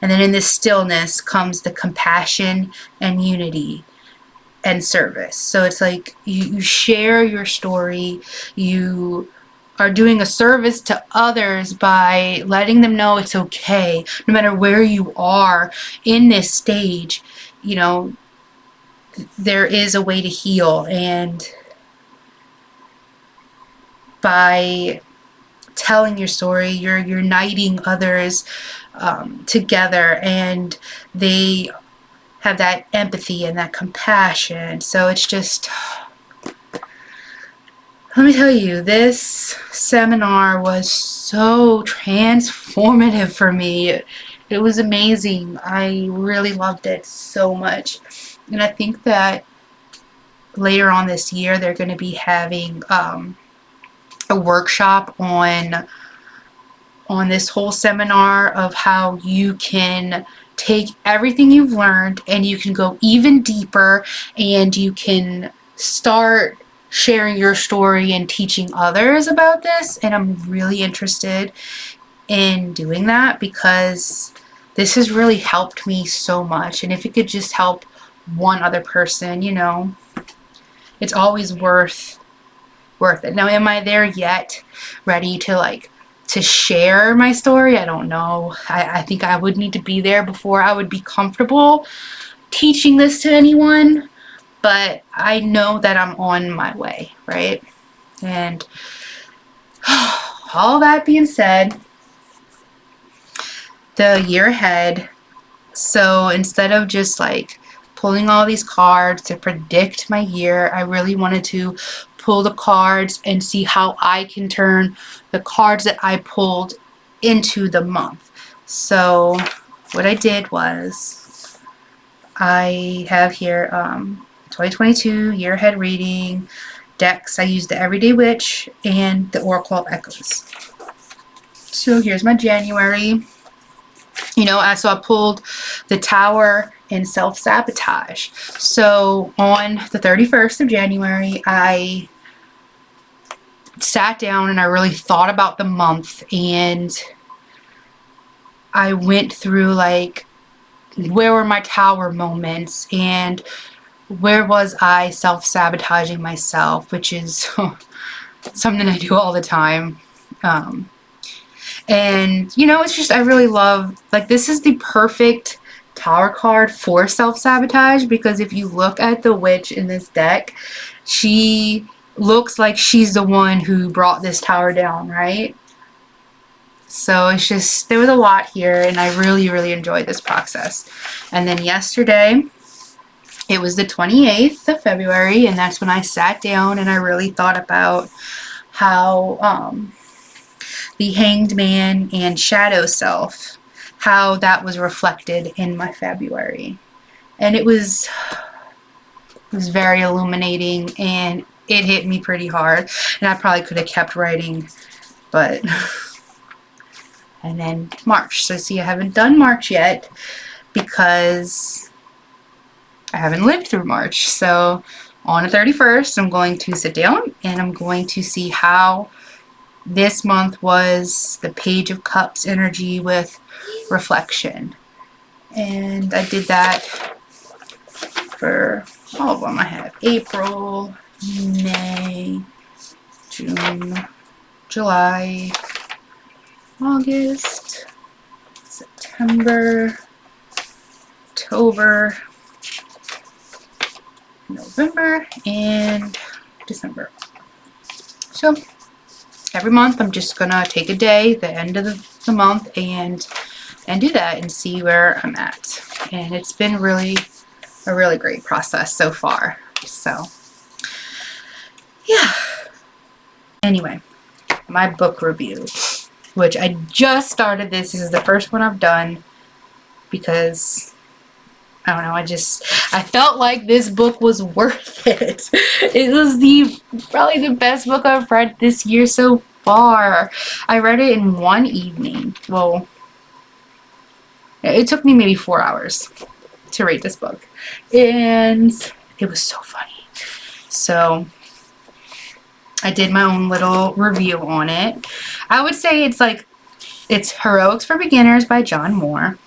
And then in this stillness comes the compassion and unity and service. So it's like you share your story, you are doing a service to others by letting them know it's okay, no matter where you are in this stage, you know, there is a way to heal. And by telling your story, you're uniting others together, and they have that empathy and that compassion. So it's just, let me tell you, this seminar was so transformative for me. It was amazing. I really loved it so much. And I think that later on this year, they're going to be having a workshop on this whole seminar of how you can take everything you've learned and you can go even deeper, and you can start sharing your story and teaching others about this. And I'm really interested in doing that, because this has really helped me so much. And if it could just help one other person, you know, it's always worth it. Now, am I there yet, ready to like to share my story? I don't know. I think I would need to be there before I would be comfortable teaching this to anyone, but I know that I'm on my way, right? And all that being said, the year ahead, so instead of just like pulling all these cards to predict my year, I really wanted to pull the cards and see how I can turn the cards that I pulled into the month. So what I did was, I have here 2022 year ahead reading decks. I used the Everyday Witch and the Oracle of Echoes. So here's my January. You know, so I pulled the Tower and Self-Sabotage. So on the 31st of January, I sat down and I really thought about the month, and I went through like, where were my Tower moments and where was I self-sabotaging myself, which is something I do all the time. And, you know, it's just, I really love, like, this is the perfect Tower card for self-sabotage, because if you look at the witch in this deck, she looks like she's the one who brought this tower down, right? So it's just, there was a lot here, and I really, really enjoyed this process. And then yesterday, it was the 28th of February, and that's when I sat down and I really thought about how the Hanged Man and Shadow Self, how that was reflected in my February. And it was very illuminating, and it hit me pretty hard. And I probably could have kept writing, but... And then March. So see, I haven't done March yet because I haven't lived through March. So on the 31st, I'm going to sit down and I'm going to see how this month was the Page of Cups energy with reflection. And I did that for all of them. I have April, May, June, July, August, September, October, November, and December. So every month I'm just gonna take a day, the end of the month, and do that and see where I'm at. And it's been a really great process so far. So yeah. Anyway, my book review, which I just started this. This is the first one I've done because I don't know, I felt like this book was worth it. It was probably the best book I've read this year so far. I read it in one evening. Well, it took me maybe 4 hours to read this book. And it was so funny. So I did my own little review on it. I would say it's Heroics for Beginners by John Moore.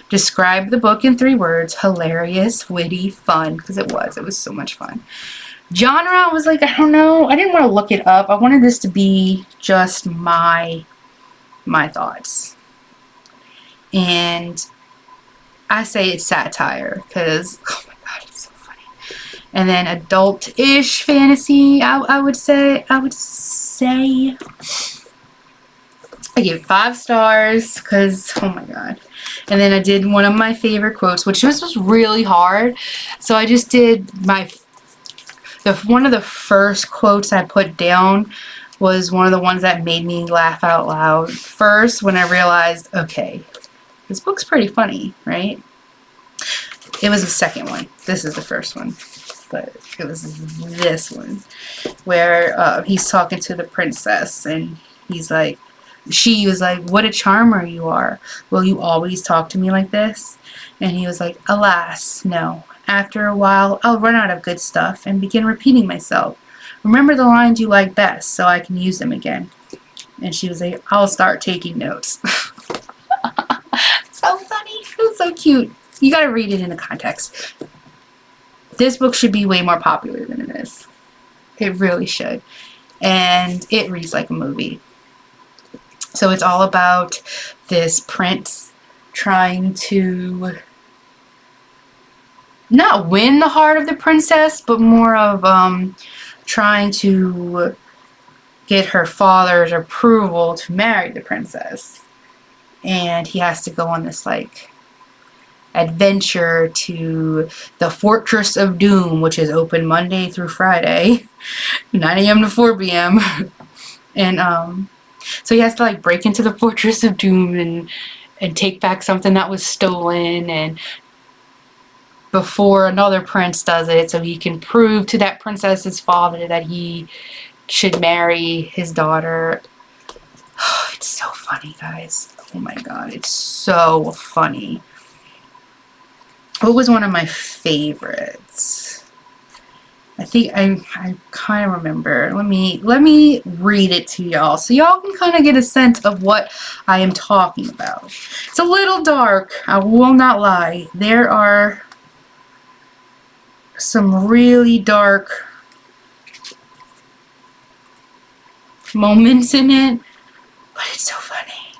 Describe the book in 3 words: hilarious, witty, fun, because it was so much fun. Genre was like, I don't know, I didn't want to look it up. I wanted this to be just my thoughts. And I say it's satire because, oh my god, it's so funny. And then adult-ish fantasy, I would say I gave it 5 stars because, oh my god. And then I did one of my favorite quotes, which was really hard. So I just did one of the first quotes I put down was one of the ones that made me laugh out loud first when I realized, okay, this book's pretty funny, right? It was the second one. This is the first one. But it was this one where he's talking to the princess and she was like, what a charmer you are. Will you always talk to me like this? And he was like, alas, no. After a while, I'll run out of good stuff and begin repeating myself. Remember the lines you like best so I can use them again. And she was like, I'll start taking notes. So funny. It was so cute. You gotta read it in the context. This book should be way more popular than it is. It really should. And it reads like a movie. So it's all about this prince trying to not win the heart of the princess, but more of trying to get her father's approval to marry the princess. And he has to go on this adventure to the Fortress of Doom, which is open Monday through Friday, 9 a.m. to 4 p.m. And so he has to break into the Fortress of Doom and take back something that was stolen, and before another prince does it, so he can prove to that princess's father that he should marry his daughter. Oh, it's so funny, guys. Oh my god, it's so funny. What was one of my favorites? I think I kind of remember. Let me read it to y'all so y'all can kind of get a sense of what I am talking about. It's a little dark, I will not lie. There are some really dark moments in it, but it's so funny.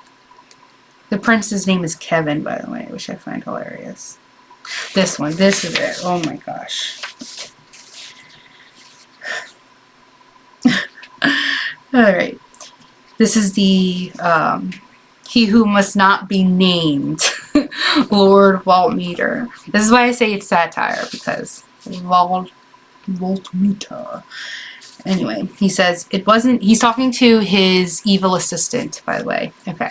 The prince's name is Kevin, by the way, which I find hilarious. This is it. Oh my gosh. Alright. This is the He Who Must Not Be Named Lord Voltmeter. This is why I say it's satire, because Voltmeter. Anyway, he says he's talking to his evil assistant, by the way. Okay.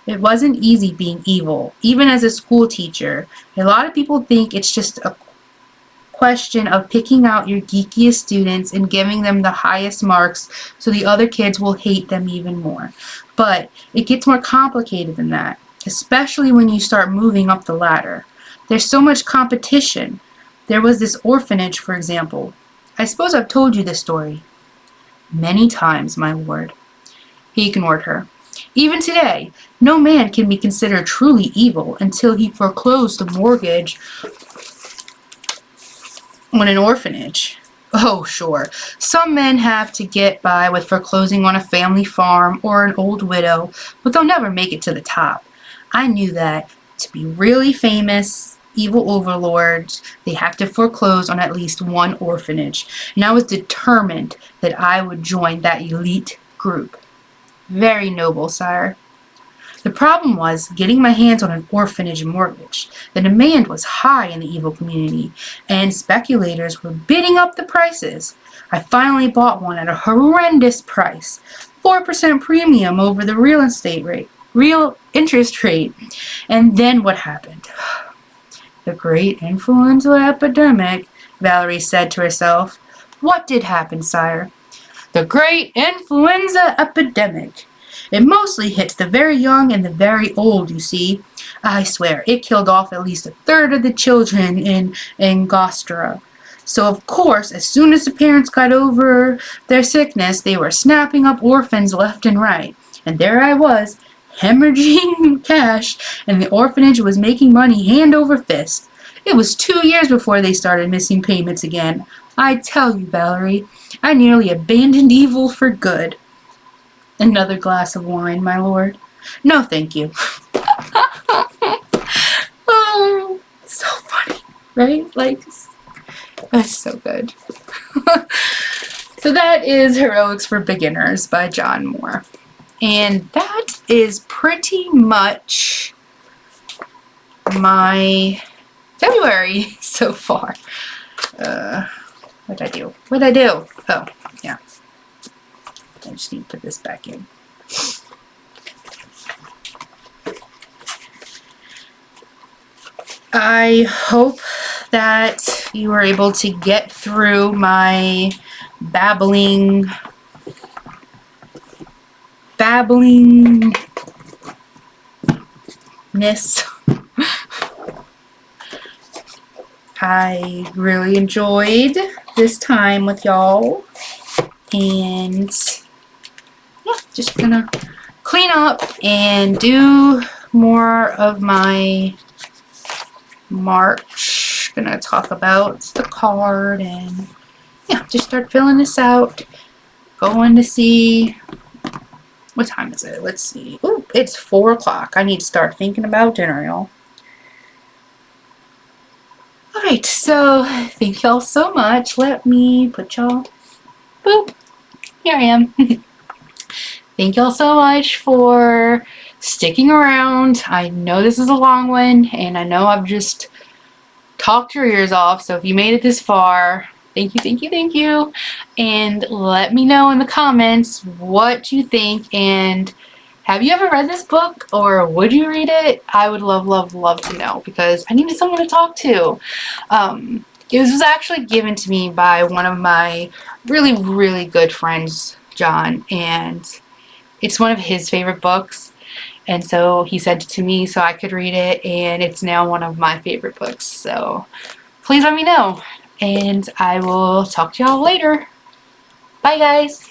It wasn't easy being evil, even as a school teacher. A lot of people think it's just a question of picking out your geekiest students and giving them the highest marks so the other kids will hate them even more. But it gets more complicated than that, especially when you start moving up the ladder. There's so much competition. There was this orphanage, for example. I suppose I've told you this story many times, my lord. He ignored her. Even today, no man can be considered truly evil until he foreclosed the mortgage on an orphanage. Oh, sure. Some men have to get by with foreclosing on a family farm or an old widow, but they'll never make it to the top. I knew that to be really famous evil overlords, they have to foreclose on at least one orphanage, and I was determined that I would join that elite group. Very noble, sire. The problem was getting my hands on an orphanage mortgage. The demand was high in the evil community, and speculators were bidding up the prices. I finally bought one at a horrendous price, 4% premium over the real interest rate. And then what happened? The great influenza epidemic, Valerie said to herself. What did happen, sire? The great influenza epidemic. It mostly hits the very young and the very old, you see. I swear, it killed off at least a third of the children in Angostura. So, of course, as soon as the parents got over their sickness, they were snapping up orphans left and right. And there I was, hemorrhaging cash, and the orphanage was making money hand over fist. It was 2 years before they started missing payments again. I tell you, Valerie, I nearly abandoned evil for good. Another glass of wine, my lord? No, thank you. Oh, so funny, right? Like, that's so good. So that is Heroics for Beginners by John Moore. And that is pretty much my February so far. What'd I do? Oh, yeah. I just need to put this back in. I hope that you were able to get through my babblingness. I really enjoyed this time with y'all, and yeah, just gonna clean up and do more of my March. Gonna talk about the card and yeah, just start filling this out. Going to see, what time is it? Let's see. Ooh, it's 4 o'clock. I need to start thinking about dinner, y'all. Alright, so thank y'all so much. Let me put y'all, boop, here I am. Thank y'all so much for sticking around. I know this is a long one, and I know I've just talked your ears off, so if you made it this far, thank you, thank you, thank you. And let me know in the comments what you think, and have you ever read this book, or would you read it? I would love, love, love to know, because I needed someone to talk to. It was actually given to me by one of my really, really good friends, John, and it's one of his favorite books. And so he sent it to me so I could read it, and it's now one of my favorite books. So please let me know, and I will talk to y'all later. Bye, guys.